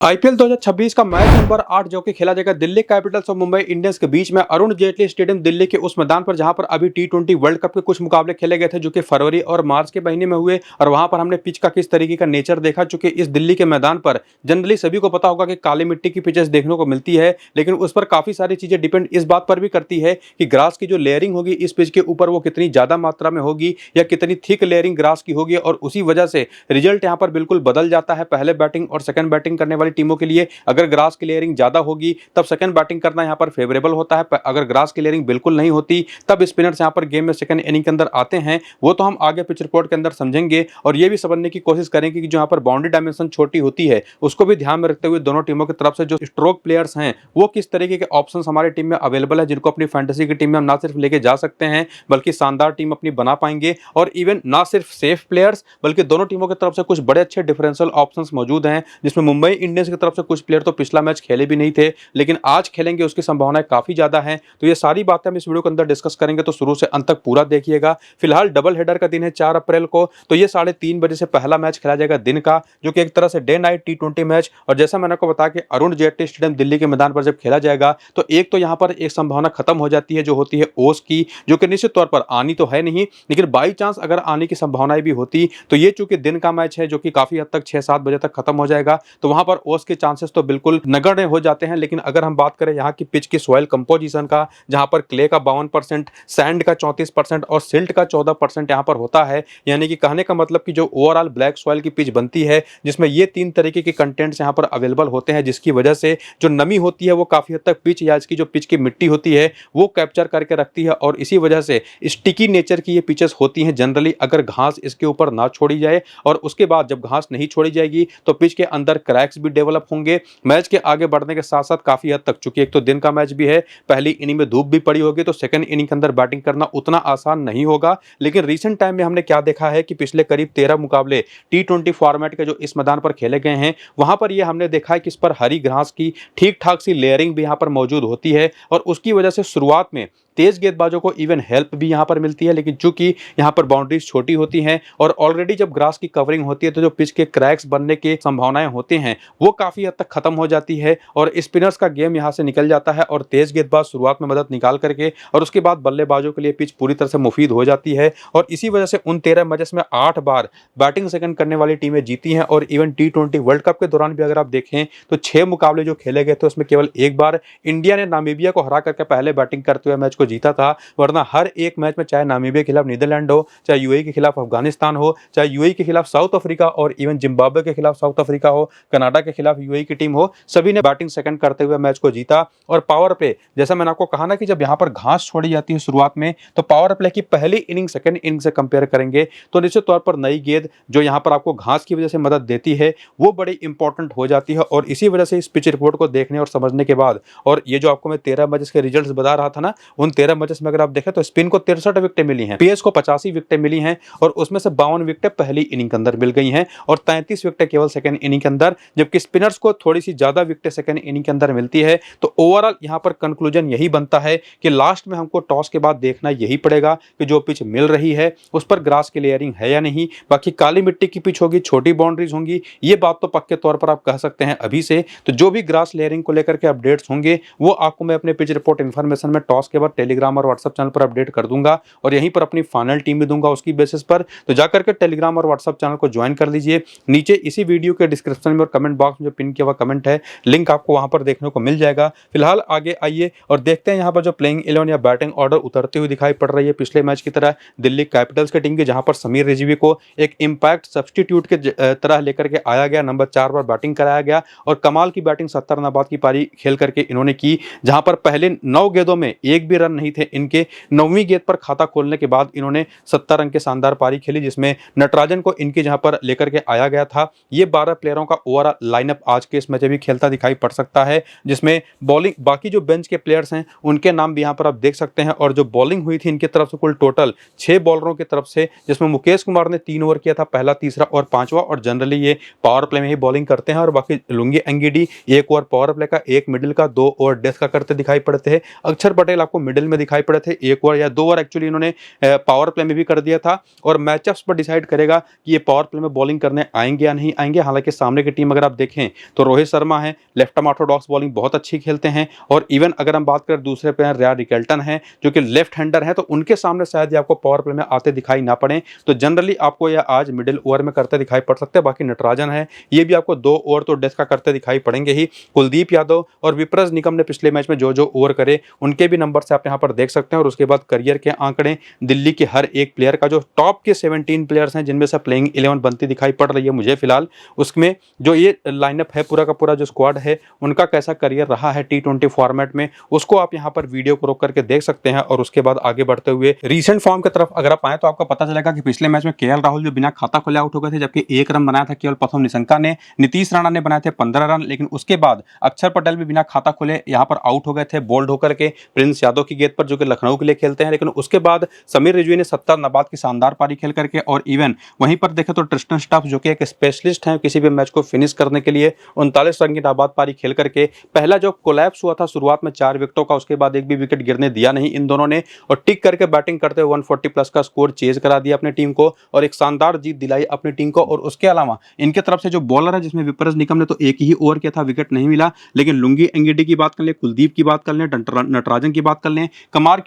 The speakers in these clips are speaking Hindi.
आईपीएल 2026 का मैच नंबर 8 जो कि खेला जाएगा दिल्ली कैपिटल्स और मुंबई इंडियंस के बीच में अरुण जेटली स्टेडियम दिल्ली के उस मैदान पर जहां पर अभी टी20 वर्ल्ड कप के कुछ मुकाबले खेले गए थे जो कि फरवरी और मार्च के महीने में हुए। और वहां पर हमने पिच का किस तरीके का नेचर देखा, चूंकि इस दिल्ली के मैदान पर जनरली सभी को पता होगा कि काली मिट्टी की पिचेस देखने को मिलती है, लेकिन उस पर काफी सारी चीजें डिपेंड इस बात पर भी करती है कि ग्रास की जो लेयरिंग होगी इस पिच के ऊपर वो कितनी ज्यादा मात्रा में होगी या कितनी थिक लेयरिंग ग्रास की होगी, और उसी वजह से रिजल्ट यहाँ पर बिल्कुल बदल जाता है पहले बैटिंग और सेकंड बैटिंग करने वाली टीमों के लिए। अगर ग्रास की लेयरिंग ज्यादा होगी तब सेकंड बैटिंग करना यहां पर फेवरेबल होता है, अगर ग्रास की लेयरिंग बिल्कुल नहीं होती तब स्पिनर्स यहां पर गेम में सेकंड इनिंग के अंदर आते हैं। वो तो हम आगे पिच रिपोर्ट के अंदर समझेंगे और ये भी समझने की कोशिश करेंगे कि जो यहां पर बाउंड्री डायमेंशन छोटी होती है उसको भी ध्यान में रखते हुए दोनों टीमों की तरफ से जो स्ट्रोक प्लेयर्स हैं वो किस तरीके के ऑप्शंस हमारी टीम में अवेलेबल है, जिनको अपनी फैंटेसी की टीम में हम ना सिर्फ लेके जा सकते हैं बल्कि शानदार टीम अपनी बना पाएंगे। और इवन ना सिर्फ सेफ प्लेयर्स बल्कि दोनों टीमों की तरफ से कुछ बड़े अच्छे डिफरेंशियल ऑप्शंस मौजूद हैं, जिसमें मुंबई इंडियंस की तरफ से कुछ प्लेयर तो पिछला मैच खेले भी नहीं थे लेकिन आज खेलेंगे, उसकी संभावनाएं काफी ज्यादा हैं। तो ये सारी बातें हम इस वीडियो के अंदर डिस्कस करेंगे, तो शुरू से अंत तक पूरा देखिएगा। फिलहाल डबल हेडर का दिन है 4 अप्रैल को, तो ये 3:30 बजे से पहला मैच खेला जाएगा दिन का, जो कि एक तरह से डे नाइट टी20 मैच। और जैसा मैंने आपको बताया कि अरुण जेटली स्टेडियम दिल्ली के मैदान पर जब खेला जाएगा तो एक तो यहाँ पर एक संभावना खत्म हो जाती है जो होती है ओस की, जो कि निश्चित तौर पर आनी तो है नहीं, लेकिन बाई चांस अगर आने की संभावनाएं भी होती तो ये चूंकि दिन का मैच है जो कि काफी हद तक 6-7 बजे तक खत्म हो जाएगा, तो वहां पर ओस के चांसेस तो बिल्कुल नगण्य हो जाते हैं। लेकिन अगर हम बात करें यहाँ की पिच की सॉइल कंपोजिशन का, जहां पर क्ले का 52%, सैंड का 34% और सिल्ट का 14% यहाँ पर होता है, यानी कि कहने का मतलब कि जो ओवरऑल ब्लैक सॉइल की पिच बनती है जिसमें ये 3 तरीके के कंटेंट्स यहाँ पर अवेलेबल होते हैं, जिसकी वजह से जो नमी होती है वो काफी हद तक पिच या इसकी जो पिच की मिट्टी होती है वो कैप्चर करके रखती है, और इसी वजह से स्टिकी नेचर की ये पिचेस होती हैं जनरली अगर घास इसके ऊपर ना छोड़ी जाए। और उसके बाद जब घास नहीं छोड़ी जाएगी तो पिच के अंदर क्रैक्स भी डेवलप होंगे। मैच के आगे बढ़ने के साथ साथ काफी हद तक, चूंकि एक तो दिन का मैच भी है, पहली इनिंग में धूप भी पड़ी होगी तो सेकंड इनिंग के अंदर बैटिंग करना उतना आसान नहीं होगा। लेकिन रीसेंट टाइम में हमने क्या देखा है कि पिछले करीब 13 मुकाबले टी20 फॉर्मेट के जो इस मैदान पर खेले गए हैं वहां पर यह हमने देखा है कि इस पर हरी घास की ठीक ठाक सी लेयरिंग भी यहां पर मौजूद होती है, और उसकी वजह से शुरुआत में तेज गेंदबाजों को इवन हेल्प भी यहां पर मिलती है। लेकिन चूंकि यहां पर बाउंड्रीज छोटी होती हैं और ऑलरेडी जब ग्रास की कवरिंग होती है तो जो पिच के क्रैक्स बनने की संभावनाएं होती हैं वो काफी हद तक खत्म हो जाती है और स्पिनर्स का गेम यहां से निकल जाता है, और तेज गेंदबाज शुरुआत में मदद निकाल करके और उसके बाद बल्लेबाजों के लिए पिच पूरी तरह से मुफीद हो जाती है। और इसी वजह से उन 13 मैचेस में 8 बार बैटिंग सेकंड करने वाली टीमें जीती हैं। और इवन टी20 वर्ल्ड कप के दौरान भी अगर आप देखें तो 6 मुकाबले जो खेले गए थे उसमें केवल एक बार इंडिया ने नामीबिया को हरा करके पहले बैटिंग करते हुए मैच को जीता था, वरना हर एक मैच में चाहे नामीबिया के खिलाफ नीदरलैंड हो, चाहे यूएई के खिलाफ अफगानिस्तान हो, चाहे यूएई के खिलाफ साउथ अफ्रीका और इवन जिम्बाब्वे के खिलाफ साउथ अफ्रीका हो, कनाडा के खिलाफ यूएई की टीम हो, सभी ने बैटिंग सेकंड करते हुए मैच को जीता। और पावर प्ले, जैसा मैंने आपको कहा ना कि जब यहां पर घास छोड़ी जाती है शुरुआत में, तो पावर प्ले की पहली इनिंग सेकंड इनिंग से कंपेयर करेंगे तो निश्चित तौर पर नई गेंद जो यहां पर आपको घास की वजह से मदद देती है वो बड़ी इंपॉर्टेंट हो जाती है। और इसी वजह से इस पिच रिपोर्ट को देखने और समझने के बाद, और ये जो आपको मैं 13 मैचेस के रिजल्ट्स बता रहा था ना, उन 13 मैचेस में अगर आप देखें तो स्पिन को 63 विकेटें मिली हैं, पेस को 85 विकेटें मिली हैं, और उसमें से 52 विकेटें पहली इनिंग के अंदर मिल गई हैं और 33 विकेटें केवल सेकंड इनिंग के अंदर, जबकि स्पिनर्स को थोड़ी सी ज्यादा विकेटें सेकंड इनिंग के अंदर मिलती है। तो ओवरऑल यहां पर कंक्लूजन यही बनता है कि लास्ट में हमको टॉस के बाद देखना यही पड़ेगा कि जो पिच मिल रही है उस पर ग्रास की लेयरिंग है या नहीं। बाकी काली मिट्टी की पिच होगी, छोटी बाउंड्रीज होंगी, ये बात तो पक्के तौर पर आप कह सकते हैं अभी से। तो जो भी ग्रास लेयरिंग को लेकर के अपडेट्स होंगे वो आपको मैं अपने पिच रिपोर्ट इन्फॉर्मेशन में टॉस के बाद टेलीग्राम और व्हाट्सएप चैनल पर अपडेट कर दूंगा, और यहीं पर अपनी फाइनल टीम भी दूंगा उसकी बेसिस पर। तो जाकर के टेलीग्राम और व्हाट्सएप चैनल को ज्वाइन कर लीजिए। नीचे इसी वीडियो के डिस्क्रिप्शन में और कमेंट बॉक्स में जो पिन किया हुआ कमेंट है, लिंक आपको वहां पर देखने को मिल जाएगा। फिलहाल आगे आइए और देखते हैं यहाँ पर जो प्लेइंग 11 या बैटिंग ऑर्डर उतरते हुए दिखाई पड़ रही है पिछले मैच की तरह दिल्ली कैपिटल्स की टीम की, जहां पर समीर रिजवी को एक इंपैक्ट सब्स्टिट्यूट के तरह लेकर के आया गया, नंबर 4 पर बैटिंग कराया गया और कमाल की बैटिंग 70 रन बाद की पारी खेल करके इन्होंने की, जहां पर पहले 9 गेंदों में एक भी रन नहीं थे इनके। 9वीं गेंद पर खाता खोलने के बाद इन्होंने 70 रन की शानदार पारी खेली, जिसमें नटराजन को इनके जहां पर लेकर के आया गया था। ये 12 प्लेयरों का ओवरऑल लाइनअप आज के इस मैच में भी खेलता दिखाई पड़ सकता है, जिसमें बॉलिंग बाकी जो बेंच के प्लेयर्स हैं उनके नाम भी यहां पर आप देख सकते हैं। और जो बॉलिंग हुई थी इनकी तरफ से कुल टोटल 6 बॉलरों की तरफ से, जिसमें मुकेश कुमार ने 3 ओवर किया था, पहला, तीसरा और पांचवा, और जनरली ये पावर प्ले में ही बॉलिंग करते हैं। और बाकी Lungi Ngidi 1 over power play का, 1 मिडिल का, 2 ओवर डेथ का करते दिखाई पड़ते हैं। अक्षर पटेल आपको मिडिल मिडिल में दिखाई पड़े थे, 1 ओवर या 2 ओवर एक्चुअली इन्होंने पावर प्ले में भी कर दिया था और मैचअप्स पर डिसाइड करेगा कि ये पावर प्ले में बॉलिंग करने आएंगे या नहीं आएंगे। हालांकि सामने की टीम अगर आप देखें तो रोहित शर्मा है, लेफ्ट आर्म ऑर्थोडॉक्स बॉलिंग बहुत अच्छी खेलते हैं और इवन अगर हम बात करें दूसरे प्लेयर रियान रिकेल्टन है जो कि लेफ्ट हैंडर है, तो उनके सामने शायद आपको पावर प्ले में आते दिखाई ना पड़े, तो जनरली आपको यह आज मिडिल ओवर में करते दिखाई पड़ सकते हैं। बाकी नटराजन है, ये भी आपको 2 ओवर तो डेथ का करते दिखाई पड़ेंगे ही। कुलदीप यादव और विप्रेस निगम ने पिछले मैच में जो जो ओवर करे उनके भी नंबर से आप यहाँ पर देख सकते हैं। और उसके बाद करियर के आंकड़े दिल्ली के हर एक प्लेयर का, जो टॉप के 17 प्लेयर्स हैं जिनमें से प्लेइंग 11 बनती दिखाई पड़ रही है मुझे फिलहाल, उसमें जो ये लाइनअप है पूरा का पूरा जो स्क्वाड है उनका कैसा करियर रहा है T20 फॉर्मेट में, उसको आप यहाँ पर वीडियो को रोक करके देख सकते हैं। और उसके बाद आगे बढ़ते हुए रीसेंट फॉर्म की तरफ अगर आप आए तो आपको पता चलेगा कि पिछले मैच में केएल राहुल जो बिना खाता खोले आउट हो गए थे, जबकि 1 रन बनाया था केवल प्रथम निशंका ने, नीतीश राणा ने बनाए थे 15 रन, लेकिन उसके बाद अक्षर पटेल भी बिना खाता खोले यहाँ पर आउट हो गए थे बोल्ड होकर के प्रिंस यादव की गेंद पर, जो कि लखनऊ के लिए खेलते हैं। लेकिन उसके बाद समीर रिजवी ने 70 नाबाद की शानदार पारी खेल करके, और इवन वहीं पर देखें तो ट्रिस्टन स्टफ जो कि एक स्पेशलिस्ट हैं किसी भी मैच को फिनिश करने के लिए, 39 रन की नाबाद पारी खेल करके, पहला जो कोलैप्स हुआ था शुरुआत में 4 विकेटों का, उसके बाद एक भी विकेट गिरने दिया नहीं इन दोनों ने, और टिक करके बैटिंग करते हुए 140 प्लस का स्कोर चेज करा दिया अपनी टीम को और एक शानदार जीत दिलाई अपनी टीम को। और उसके अलावा इनके तरफ से जो बॉलर है, जिसमें विप्रेस निगम ने तो एक ही ओवर किया था, विकेट नहीं मिला, लेकिन लुंगी एंगीडी की बात कर लें, कुलदीप की बात कर लें, नटराजन की बात कर लें, कमाल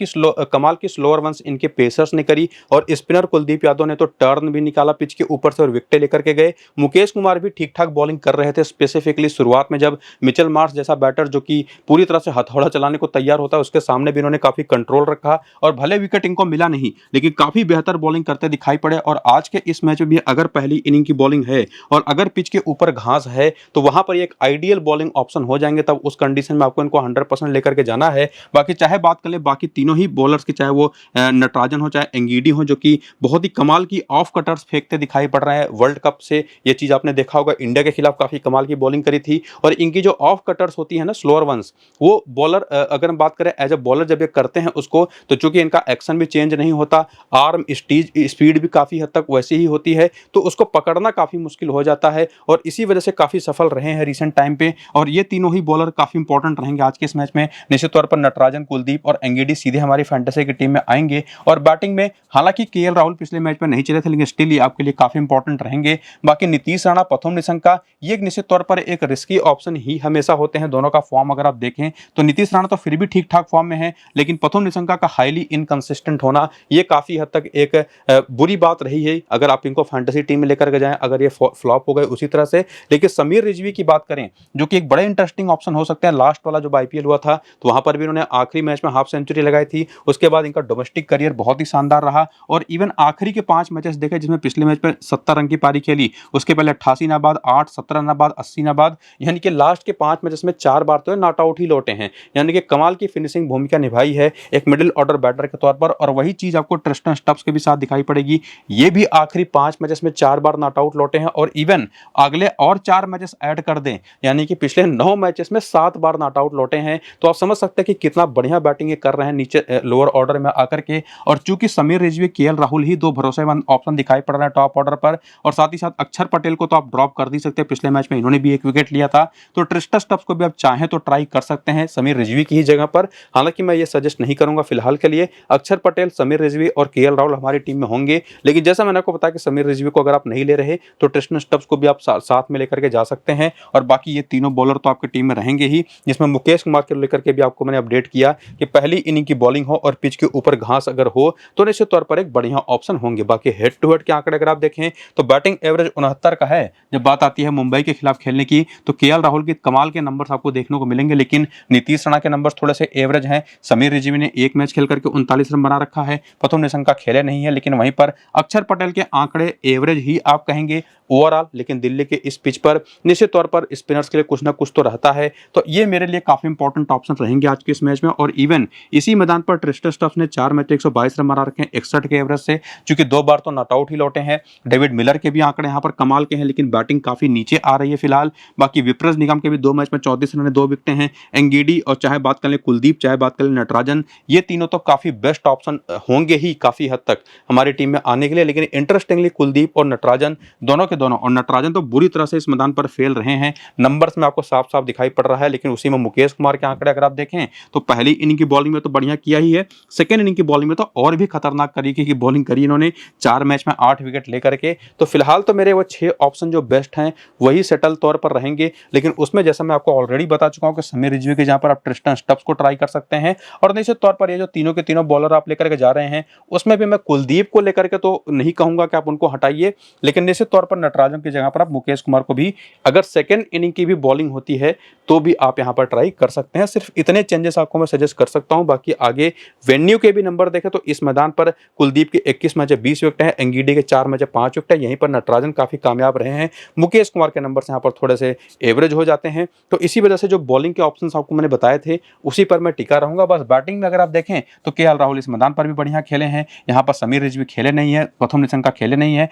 की स्लोअर वंस इनके पेसर्स ने करी, और स्पिनर कुलदीप यादव ने तो टर्न भी निकाला पिच के ऊपर से और विकेट लेकर के गए। मुकेश कुमार भी ठीक ठाक बॉलिंग कर रहे थे, स्पेसिफिकली शुरुआत में जब मिचेल मार्श जैसा बैटर जो कि पूरी तरह से हथौड़ा चलाने को तैयार होता है, उसके सामने भी इन्होंने काफी कंट्रोल रखा और भले विकेट इनको मिला नहीं लेकिन काफी बेहतर बॉलिंग करते दिखाई पड़े। और आज के इस मैच में भी अगर पहली इनिंग की बॉलिंग है और अगर पिच के ऊपर घास है तो वहां पर एक आइडियल बॉलिंग ऑप्शन हो जाएंगे, तब उस कंडीशन में आपको इनको 100% लेकर के जाना है। बाकी चाहे बात कर ले बाकी तीनों ही बॉलर्स की, चाहे वो नटराजन हो चाहे एंगीडी हो, जो कि बहुत ही कमाल की ऑफ कटर्स फेंकते दिखाई पड़ रहे हैं। वर्ल्ड कप से ये चीज आपने देखा होगा, इंडिया के खिलाफ काफी कमाल की बॉलिंग करी थी। और इनकी जो ऑफ कटर्स होती है ना, स्लोअर वंस, वो बॉलर अगर हम बात करें एज अ बॉलर जब ये करते हैं उसको, तो चूंकि इनका एक्शन भी चेंज नहीं होता, आर्म स्पीड भी काफी हद तक वैसी ही होती है, तो उसको पकड़ना काफी मुश्किल हो जाता है और इसी वजह से काफी सफल रहे हैं रिसेंट टाइम पे। और ये तीनों ही बॉलर काफी इंपॉर्टेंट रहेंगे आज के इस मैच में। निश्चित तौर पर नटराजन, कुलदीप और एंगीडी सीधे हमारी फैंटेसी की टीम में आएंगे। और बैटिंग में हालांकि केएल राहुल पिछले मैच में नहीं चले थे, लेकिन स्टिल ये आपके लिए काफी इंपॉर्टेंट रहेंगे। बाकी नीतीश राणा, प्रथम निशंका, ये निश्चित तौर पर एक रिस्की ऑप्शन ही हमेशा होते हैं। दोनों का फॉर्म अगर आप देखें तो नीतीश राणा तो फिर भी ठीक ठाक फॉर्म में है, लेकिन प्रथम निशंका का हाईली इनकंसिस्टेंट होना ये काफी हद तक एक बुरी बात रही है अगर आप इनको फैंटेसी टीम में लेकर के जाएं, अगर ये फ्लॉप हो गए उसी तरह से। लेकिन समीर रिजवी की बात करें, जो कि एक बड़े इंटरेस्टिंग ऑप्शन हो सकते हैं। लास्ट वाला जो आईपीएल हुआ था तो वहां पर भी उन्होंने आखिरी मैच में हाफ सेंचुरी लगाई थी, उसके बाद इनका डोमेस्टिक करियर बहुत ही शानदार रहा। और इवन आखिरी के 5 मैचेस देखे, जिसमें पिछले मैच में 70 रन की पारी खेली, उसके पहले 88 नाबाद, 8, 17 नाबाद, 80 नाबाद, यानी कि लास्ट के 5 मैचेस में 4 बार तो नॉट आउट ही लौटे हैं, यानी कि कमाल की फिनिशिंग भूमिका निभाई है एक मिडिल ऑर्डर बैटर के तौर पर। और वही चीज आपको ट्रिस्टन स्टफ्स के भी साथ दिखाई पड़ेगी, ये भी आखिरी 5 मैचेस में 4 बार नॉट आउट लौटे हैं। और इवन अगले और 4 मैचेस ऐड कर दें, यानी कि पिछले 9 मैचेस में 7 बार नॉट आउट लौटे हैं, तो आप समझ सकते हैं कि कितना बढ़िया बैटिंग ये कर रहे हैं नीचे लोअर ऑर्डर में आकर के। और चूंकि समीर रिजवी, केएल राहुल ही 2 भरोसेमंद ऑप्शन दिखाई पड़ रहे हैं टॉप ऑर्डर पर, और साथ ही साथ अक्षर पटेल को तो आप ड्रॉप कर दी सकते हैं, पिछले मैच में इन्होंने भी 1 विकेट लिया था, तो ट्रिस्टन स्टफ्स को भी आप चाहें तो ट्राई कर सकते हैं समीर रिजवी की ही जगह पर। हालांकि मैं ये सजेस्ट नहीं करूंगा फिलहाल के लिए। अक्षर पटेल, समीर रिजवी और केएल राहुल हमारी टीम में होंगे, लेकिन जैसा मैंने आपको बताया कि समीर रिजवी को अगर आप नहीं ले रहे तो ट्रिस्टन स्टफ्स को भी आप साथ में लेकर के जा सकते हैं। और बाकी ये तीनों बॉलर तो आपकी टीम में रहेंगे ही, जिसमें मुकेश कुमार को लेकर के भी आपको मैंने अपडेट किया कि पहली इनिंग की बॉलिंग हो और पिच के ऊपर घास अगर हो तो निश्चित तौर पर एक बढ़िया ऑप्शन होंगे। बाकी हेड टू हेड के आंकड़े अगर आप देखें तो बैटिंग एवरेज 69 का है। जब बात आती है मुंबई के खिलाफ खेलने की तो केएल राहुल के कमाल के नंबर्स आपको देखने को मिलेंगे, लेकिन नीतीश राणा के नंबर्स थोड़े से एवरेज हैं। समीर रिजवी ने 1 मैच खेल करके 39 रन बना रखा है, प्रथम निशंका खेले नहीं है, लेकिन वहीं पर अक्षर पटेल के आंकड़े एवरेज ही आप कहेंगे ओवरऑल। लेकिन दिल्ली के इस पिच पर निश्चित तौर पर स्पिनर्स के लिए कुछ ना कुछ तो रहता है, तो ये मेरे लिए काफी इंपॉर्टेंट ऑप्शन रहेंगे आज के इस मैच में। और इवन इसी मैदान पर ट्रिस्टन स्टफ्स ने 4 मैच 122 रन बना रखे हैं 61 के एवरेज से, क्योंकि 2 बार तो नॉट आउट ही लौटे हैं। डेविड मिलर के भी आंकड़े यहाँ पर कमाल के हैं, लेकिन बैटिंग काफी नीचे आ रही है फिलहाल। बाकी विप्रेस निगम के भी 2 मैच में 34 रन 2 विकेटें हैं। एंगीडी और चाहे बात कर ले कुलदीप, चाहे बात कर ले नटराजन, ये तीनों तो काफी बेस्ट ऑप्शन होंगे ही काफी हद तक हमारी टीम में आने के लिए। लेकिन इंटरेस्टिंगली कुलदीप और नटराजन दोनों के दोनों, और नटराजन तो बुरी तरह से इस मैदान पर फेल रहे हैं, नंबर्स में आपको साफ साफ दिखाई पड़ रहा है। लेकिन उसी में मुकेश कुमार के आंकड़े अगर आप देखें तो पहली इनिंग की बॉलिंग बॉलिंग में तो बढ़िया किया ही है, सेकेंड इनिंग की बॉलिंग में तो और भी खतरनाक तरीके की बॉलिंग करी इन्होंने, 4 मैच में 8 विकेट लेकर के। तो फिलहाल तो मेरे वो 6 ऑप्शन जो बेस्ट हैं वही सेटल तौर पर रहेंगे, लेकिन उसमें जैसा मैं आपको ऑलरेडी बता चुका हूं कि समीर रिजवी के जहां पर आप ट्रिस्टन स्टब्स को ट्राई कर सकते हैं, और निश्चित तौर पर ये जो तीनों के तीनों बॉलर आप लेकर के जा रहे हैं उसमें भी मैं कुलदीप को लेकर के तो नहीं कहूंगा कि आप उनको हटाइए, लेकिन निश्चित तौर पर नटराजन की जगह पर आप मुकेश कुमार को भी, अगर सेकंड इनिंग की भी बॉलिंग होती है तो भी आप यहां पर ट्राई कर सकते हैं। सिर्फ इतने चेंजेस आपको मैं सजेस्ट कर सकता हूं, बाकी आगे वेन्यू के भी नंबर देखें तो इस मैदान पर कुलदीप के 21 मैच 20 विकेट हैं, एंगीडी के 4 मैच 5 विकेट है, यहीं पर नटराजन काफी कामयाब रहे हैं, मुकेश कुमार के नंबर यहाँ पर थोड़े से एवरेज हो जाते हैं। तो इसी वजह से जो बॉलिंग के ऑप्शंस आपको मैंने बताए थे उसी पर मैं टिका रहूंगा। बस बैटिंग में अगर आप देखें तो केएल राहुल इस मैदान पर भी बढ़िया खेले हैं, यहाँ पर समीर रिजवी खेले नहीं है, प्रथम निशंका खेले नहीं है,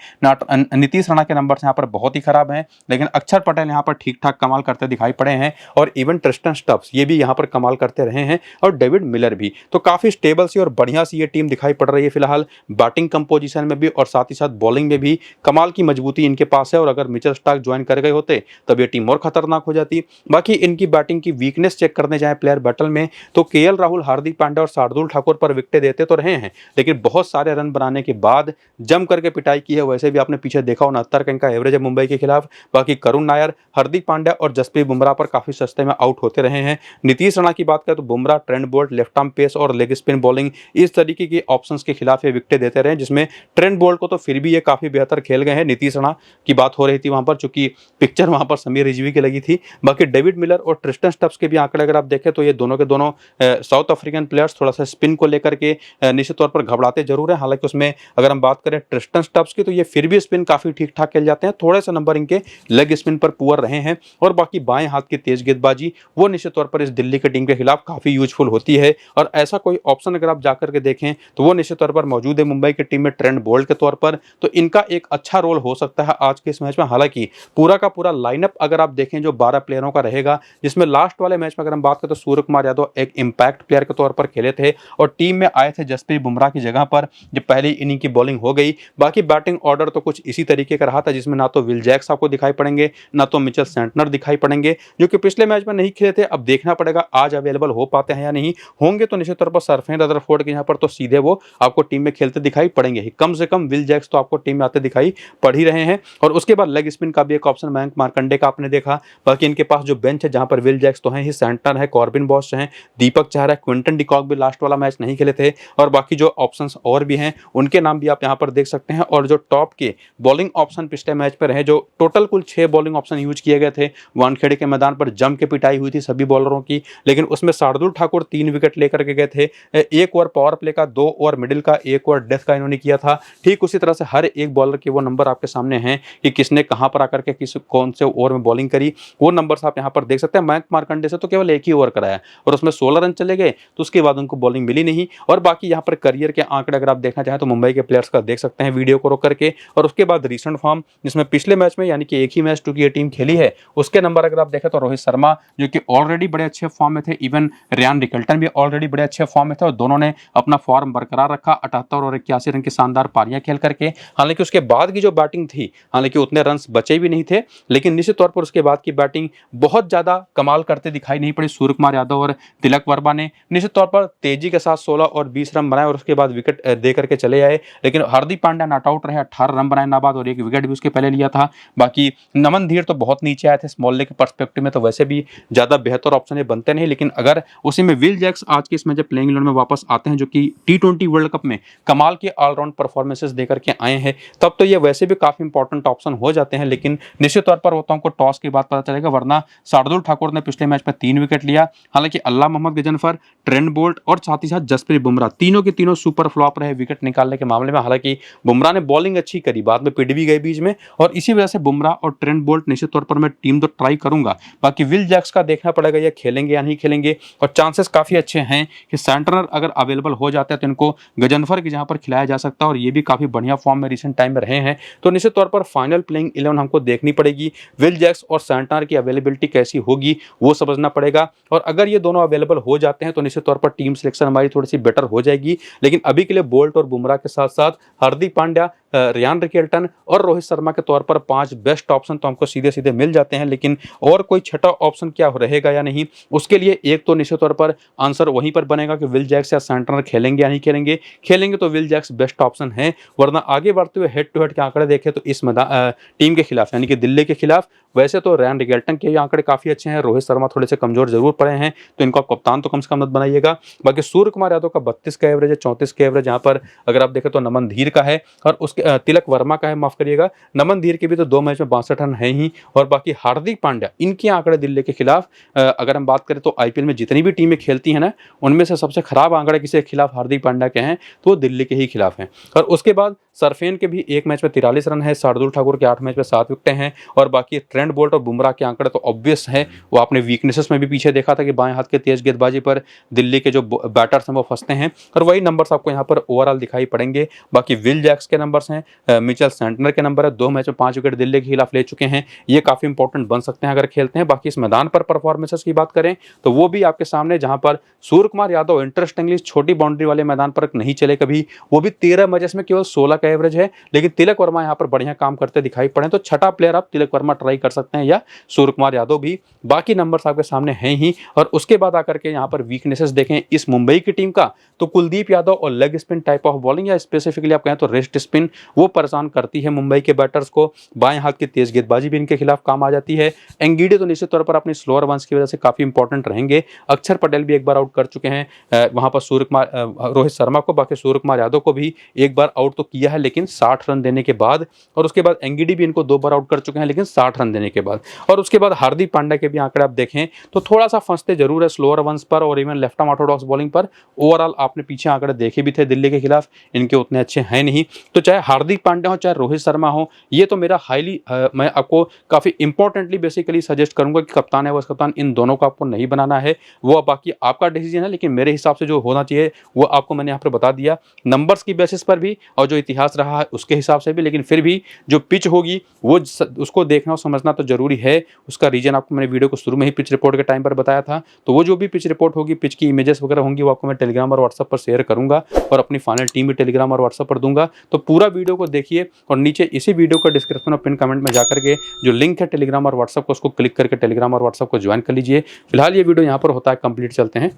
नीतीश राणा के नंबर यहाँ पर बहुत ही खराब हैं, लेकिन अक्षर पटेल यहाँ पर ठीक ठाक कमाल करते दिखाई पड़े हैं, और इवन ट्रिस्टन स्टब्स ये भी यहाँ पर कमाल करते रहे हैं, और डेविड मिलर भी। तो काफी स्टेबल सी और बढ़िया सी ये टीम दिखाई पड़ रही है फिलहाल, बैटिंग कंपोजिशन में भी और साथ ही साथ बॉलिंग में भी कमाल की मजबूती इनके पास है, और अगर मिचेल स्टार्क ज्वाइन कर गए होते तब ये टीम और खतरनाक हो जाती। बाकी इनकी बैटिंग की वीकनेस चेक करने जाए प्लेयर बैटल में तो केएल राहुल, हार्दिक पांड्या और शार्दुल ठाकुर पर विकेटें देते तो रहे हैं, लेकिन बहुत सारे रन बनाने के बाद जम करके पिटाई की है। वैसे भी आपने पीछे देखा 69 का इनका एवरेज है मुंबई के खिलाफ। बाकी करुण नायर, हार्दिक पांड्या और जसप्रीत बुमराह पर काफी सस्ते में आउट होते रहे हैं। नीतीश राणा की बात करें तो Bumrah, Trent Boult, left arm pace और लेग स्पिन बॉलिंग, इस तरीके के ऑप्शंस के खिलाफ ये विकेटें देते रहे, जिसमें ट्रेंट बोल्ट को तो फिर भी ये काफी बेहतर खेल गए हैं। नीतीश राणा की बात हो रही थी वहां पर, चूंकि पिक्चर वहां पर समीर रिजवी की लगी थी। बाकी डेविड मिलर और ट्रिस्टन स्टब्स के भी आंकड़े अगर आप देखें तो ये दोनों के दोनों साउथ अफ्रीकन प्लेयर्स थोड़ा सा स्पिन को लेकर के निश्चित तौर पर घबराते जरूर है। हालांकि उसमें अगर हम बात करें ट्रिस्टन स्टब्स की तो ये फिर भी स्पिन काफी ठीक ठाक खेल जाते हैं, थोड़े से नंबर इनके लेग स्पिन पर पुअर रहे हैं। और बाकी बाएं हाथ की तेज गेंदबाजी वो निश्चित तौर पर इस दिल्ली की टीम के खिलाफ काफी यूजफुल होती है, और ऐसा कोई ऑप्शन अगर आप जाकर के देखें तो वो निश्चित तौर पर मौजूद है मुंबई की टीम में ट्रेंट बोल्ट के तौर पर। तो इनका एक अच्छा रोल हो सकता है आज के इस मैच में। हालांकि पूरा का पूरा लाइनअप अगर आप देखें जो 12 प्लेयरों का रहेगा, जिसमें लास्ट वाले मैच में अगर हम बात करें तो सूर्य कुमार यादव एक इंपैक्ट प्लेयर के तौर पर खेले थे, और टीम में आए थे जसप्रीत बुमराह की जगह पर जब पहली इनिंग की बॉलिंग हो गई। बाकी बैटिंग ऑर्डर तो कुछ इसी तरीके का रहा था, जिसमें ना तो विल जैक्स आपको दिखाई पड़ेंगे, ना तो मिचेल सेंटनर दिखाई पड़ेंगे, जो कि पिछले मैच में नहीं खेले थे। अब देखना पड़ेगा आज अवेलेबल हो पाते हैं या नहीं, होंगे तो निश्चित तौर पर सरफेन रदरफोर्ड के यहाँ पर तो सीधे वो आपको टीम में खेलते दिखाई पड़ेंगे ही, कम से कम विल जैक्स तो आपको टीम में आते दिखाई पड़ ही रहे हैं। और उसके बाद लेग स्पिन का भी एक ऑप्शन मयंक मार्कंडे का आपने देखा। बाकी इनके पास जो बेंच है जहां पर विल जैक्स तो हैं ही, सेंटनर है, कॉर्बिन बॉश है, दीपक चाहर है, क्विंटन डिकॉक भी लास्ट वाला मैच नहीं खेले थे, और बाकी जो ऑप्शंस और भी हैं उनके नाम भी आप यहां पर देख सकते हैं। और जो टॉप के बॉलिंग ऑप्शन पिछले मैच पर रहे, जो टोटल कुल 6 बॉलिंग ऑप्शन यूज किए गए थे, वानखेड़े के मैदान पर जम के पिटाई हुई थी सभी बॉलरों की, लेकिन उसमें शार्दुल ठाकुर 3 विकेट लेकर के गए थे, 1 ओवर पावर प्ले का, 2 ओवर मिडिल का, 1 ओवर डेथ का इन्होंने किया था। ठीक उसी तरह से हर एक बॉलर के वो नंबर आपके सामने हैं कि किसने कहां पर आकर के किस कौन से ओवर में बॉलिंग करी, वो नंबर्स आप यहां पर देख सकते हैं। मयंक मार्कंडे से तो केवल 1 ही ओवर कराया और उसमें 16 रन चले गए, तो उसके बाद उनको बॉलिंग मिली नहीं। और बाकी यहां पर करियर के आंकड़े अगर आप देखना चाहें तो मुंबई के प्लेयर्स का देख सकते हैं वीडियो को रोक करके, और उसके बाद रीसेंट फॉर्म जिसमें पिछले मैच में यानी कि एक ही मैच की ये टीम खेली है, उसके नंबर अगर आप देखें तो रोहित शर्मा जो कि ऑलरेडी बड़े अच्छे फॉर्म में थे, इवन रियान रिकल्टन भी ऑलरेडी बड़े अच्छे फॉर्म में थे, और दोनों ने अपना फॉर्म बरकरार रखा 78 और 81 रन की शानदार पारियां खेल करके। हालांकि उसके बाद की जो बैटिंग थी, हालांकि उतने रन बचे भी नहीं थे, लेकिन निश्चित तौर पर उसके बाद की बैटिंग बहुत ज्यादा कमाल करते दिखाई नहीं पड़ी। सूर्य कुमार यादव और तिलक वर्मा ने निश्चित तौर पर तेजी के साथ 16 और 20 रन बनाए और उसके बाद विकेट दे करके चले आए, लेकिन हार्दिक पांड्या नॉट आउट रहे, 18 रन बनाए नाबाद और 1 विकेट भी उसके पहले लिया था। बाकी नमन धीर तो बहुत नीचे आए थे, स्मॉल लीग के पर्सपेक्टिव में तो वैसे भी ज्यादा बेहतर ऑप्शन ये बनते नहीं, लेकिन अगर उसी में विल जैक्स आज के इसमें जब प्लेइंग इलेवन में वापस आते हैं, जो कि T20 वर्ल्ड कप में कमाल के ऑलराउंड परफॉर्मेंसेस देकर के आए हैं, तब तो ये वैसे भी काफी इंपॉर्टेंट ऑप्शन हो जाते हैं। लेकिन निश्चित तौर पर होता हमको टॉस के बाद पता चलेगा, वरना शार्दुल ठाकुर ने पिछले मैच में 3 विकेट लिया। हालांकि अल्लाह मोहम्मद गजनफर, ट्रेंट बोल्ट और साथ ही साथ जसप्रीत बुमराह तीनों के तीनों सुपर फ्लॉप रहे विकेट निकालने के मामले में। हालांकि बुमराह ने बॉलिंग अच्छी करी, बाद में पिट भी गई बीच में, और इसी वजह से बुमराह और ट्रेंट बोल्ट निश्चित तौर पर मैं टीम तो ट्राई करूंगा। बाकी विल जैक्स का देखना पड़ेगा ये खेलेंगे या नहीं खेलेंगे, और चांसेस काफी अच्छे हैं कि सेंटनर अगर अवेलेबल हो जाता है तो इनको गजनफर की जहां पर खिलाया जा सकता है, और ये भी काफी बढ़िया फॉर्म में रिसेंट टाइम में रहे हैं। तो निश्चित तौर पर फाइनल प्लेइंग 11 हमको देखनी पड़ेगी, विल जैक्स और सेंटनर की अवेलेबिलिटी कैसी होगी वो समझना पड़ेगा। और अगर ये दोनों अवेलेबल हो जाते हैं तो निश्चित तौर पर टीम सिलेक्शन हमारी थोड़ी सी बेटर हो जाएगी। लेकिन अभी के लिए बोल्ट और बुमराह के साथ साथ हार्दिक पांड्या, रियान रिकेल्टन और रोहित शर्मा के तौर पर 5 बेस्ट ऑप्शन तो हमको सीधे सीधे मिल जाते हैं, लेकिन और कोई छठा ऑप्शन क्या रहेगा या नहीं, उसके लिए एक तो निश्चित तौर पर आंसर वहीं पर बनेगा कि विल जैक्स या सैंटनर खेलेंगे या नहीं खेलेंगे। खेलेंगे तो विल जैक्स बेस्ट ऑप्शन है, वरना आगे बढ़ते हुए हेड टू हेड के आंकड़े देखें तो इस टीम के खिलाफ यानी कि दिल्ली के खिलाफ वैसे तो रियान रिकेल्टन के आंकड़े काफी अच्छे हैं, रोहित शर्मा थोड़े से कमजोर जरूर पड़े हैं, तो इनको आप कप्तान तो कम से कम मत बनाइएगा। बाकी सूर्य कुमार यादव का 32 का एवरेज है, 34 का एवरेज यहाँ पर अगर आप देखें तो नमन धीर का है और उसके तिलक वर्मा का है, माफ करिएगा। नमन धीर के भी तो 2 मैच में 62 रन है ही, और बाकी हार्दिक पांड्या इनके आंकड़े दिल्ली के खिलाफ अगर हम बात करें तो आईपीएल में जितनी भी टीमें खेलती हैं ना, उनमें से सबसे खराब आंकड़े किसी के खिलाफ हार्दिक पांड्या के हैं तो वो दिल्ली के ही खिलाफ हैं। और उसके बाद सरफेन के भी एक मैच में 43 रन है, शार्दुल ठाकुर के 8 मैच में 7 विकेटें हैं, और बाकी ट्रेंट बोल्ट और बुमराह के आंकड़े तो ऑब्वियस है। वो आपने वीकनेसेस में भी पीछे देखा था कि बाएं हाथ के तेज गेंदबाजी पर दिल्ली के जो बैटर्स हैं वो फंसते हैं, और वही नंबर्स आपको यहाँ पर ओवरऑल दिखाई पड़ेंगे। बाकी विल जैक्स के नंबर्स हैं, मिचेल सैंटनर के नंबर है, 2 मैच में 5 विकेट दिल्ली के खिलाफ ले चुके हैं, ये काफी इंपॉर्टेंट बन सकते हैं अगर खेलते हैं। बाकी इस मैदान पर परफॉर्मेंसेस की बात करें तो वो भी आपके सामने, जहां पर सूर्य कुमार यादव इंटरेस्टिंगली छोटी बाउंड्री वाले मैदान पर नहीं चले कभी, वो भी 13 मैचेस में केवल 16 का एवरेज है, लेकिन तिलक वर्मा यहाँ पर बढ़िया काम करते दिखाई पड़े, तो छठा प्लेयर आप तिलक वर्मा ट्राई कर सकते हैं या सूर्य कुमार यादव भी। बाकी नंबर्स आपके सामने हैं ही। और उसके बाद आकर के यहाँ पर वीकनेसेस देखें इस मुंबई की टीम का, तो कुलदीप यादव और leg spin type of bowling या स्पेसिफिकली आप कहें तो रेस्ट स्पिन वो परेशान करती है मुंबई के बैटर्स को। बाएं हाथ की तेज गेंदबाजी भी इनके खिलाफ काम आ जाती है। एंगीडी तो निश्चित तौर पर अपनी स्लोअर वंस की वजह से काफी इंपॉर्टेंट रहेंगे। अक्षर पटेल भी एक बार आउट कर चुके हैं वहां पर रोहित शर्मा को, बाकी सूर्य कुमार यादव को भी एक बार आउट तो किया है लेकिन 60 रन देने के बाद, और उसके बाद एंगीडी भी इनको 2 बार आउट कर चुके हैं लेकिन 60 रन देने के बाद। और उसके बाद हार्दिक पांड्या के भी आंकड़े आप देखें तो थोड़ा सा फंसते जरूर है स्लोअर वंस पर और even left arm Orthodox bowling पर। ओवरऑल आपने पीछे आंकड़े देखे भी थे दिल्ली के खिलाफ, इनके उतने अच्छे हैं नहीं। तो चाहे हार्दिक पांड्या हो चाहे रोहित शर्मा हो, ये तो मेरा हाईली मैं आपको काफी इंपॉर्टेंटली बेसिकली सजेस्ट करूंगा कि कप्तान है वाइस कप्तान इन दोनों को आपको नहीं बनाना है, वो बाकी आपका डिसीजन है, लेकिन मेरे हिसाब से जो होना चाहिए वो आपको मैंने यहाँ पर बता दिया, नंबर्स की बेसिस पर भी और जो इतिहास रहा है उसके हिसाब से भी। लेकिन फिर भी जो पिच होगी वो उसको देखना और समझना तो जरूरी है। उसका रीजन आपको मैंने वीडियो को शुरू में ही पिच रिपोर्ट के टाइम पर बताया था, तो वो जो भी पिच रिपोर्ट होगी, पिच की इमेजेस वगैरह होंगी, वो आपको मैं टेलीग्राम और व्हाट्सएप पर शेयर करूंगा, और अपनी फाइनल टीम भी टेलीग्राम और व्हाट्सएप पर दूंगा। तो पूरा वीडियो को देखिए, और नीचे इसी वीडियो का डिस्क्रिप्शन और पिन कमेंट में जाकर के जो लिंक है टेलीग्राम और व्हाट्सएप को, उसको क्लिक करके टेलीग्राम और व्हाट्सएप को ज्वाइन कर लीजिए। फिलहाल ये वीडियो यहाँ पर होता है कंप्लीट। चलते हैं,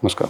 नमस्कार।